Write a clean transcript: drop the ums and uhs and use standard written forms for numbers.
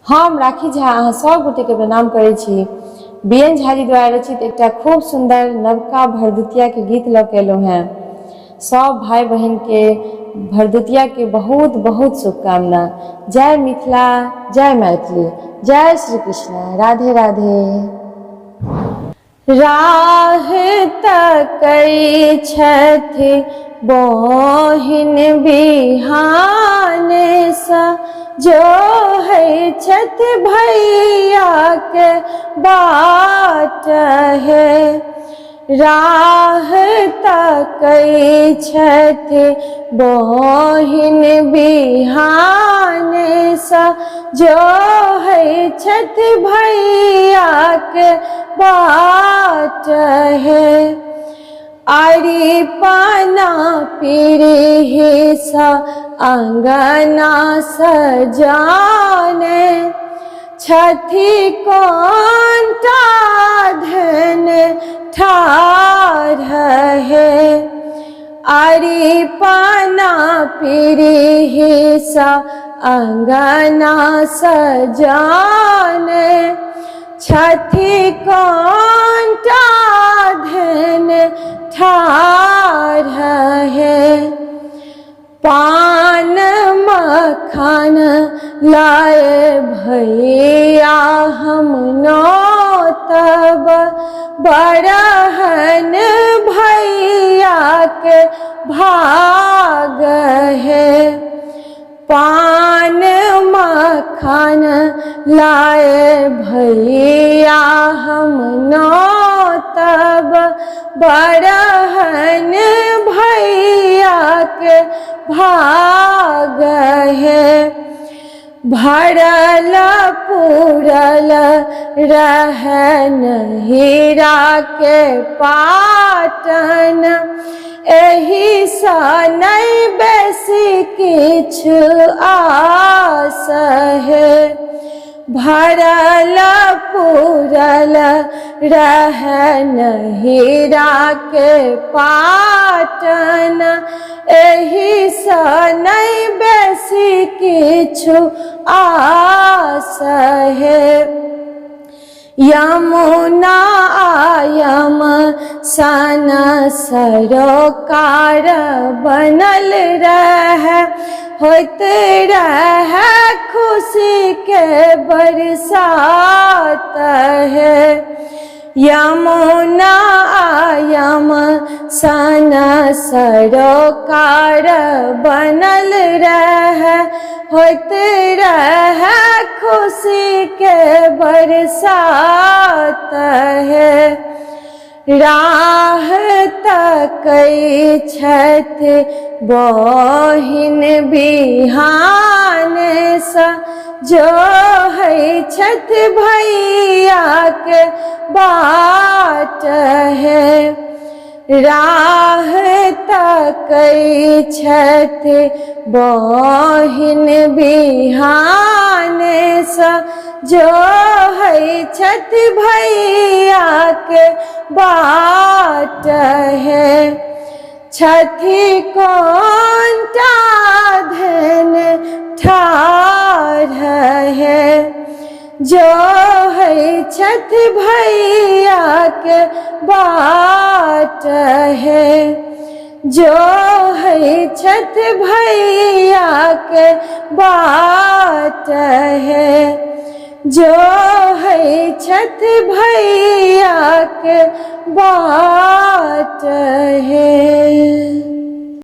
हम राखी झा अहाँ सब गोटे के प्रणाम करै छी। बीएन झा जी द्वारा रचित एकटा खूब सुंदर नवका भरदुतिया के गीत लऽ के एलहुँ हैं। सब भाई बहन के भरदुतिया के बहुत बहुत शुभकामना। जय मिथिला, जय मैथिली, जय श्री कृष्ण, राधे राधे। राह तकै छथि बहिन बिहान सा, जो है छत भैया के बाट है। राह तकै छथि बहिन बिहान सा, जो है छत भैया के बाट है। आरी पाना पीरी सा अंगना सजाने, छठी कोंटा धन ठाढ़ है। आरी पाना पीरी सा अंगना सजाने, छठी कोंटा धन ठाढ़ है। पान मखान लाए भैया हम तब, बड़हन भैया के भाग है। पान मखान लाए भैया हम तब, बड़हन भैया के भाग है। भरल पूरल रहन हीरा के पाटन, एही सा नहीं बेसी किछ आस है। भरल पूरल रहन हीरा के पाटन, एही सा नहीं बेसी किछु आस है। यमुना आयम सन सरोकार बनल रहे, होत रहे खुशी के बरसात है। यमुना आयम सन सरोकार बनल रहे, होत रहे खुशी के बरसात है। राह तकै छथि बहिन बिहान सा, जो है छथि भैया के बाट है। राह तकै छथि बहिन बिहान सा, जो है छथि भैया के बाट है। छठी कोंटा धन ठाढ़ है, जो है छथि भैया के बाट है। जो है छथि भैया के बाट है। जो है छथि भैया के बाट है।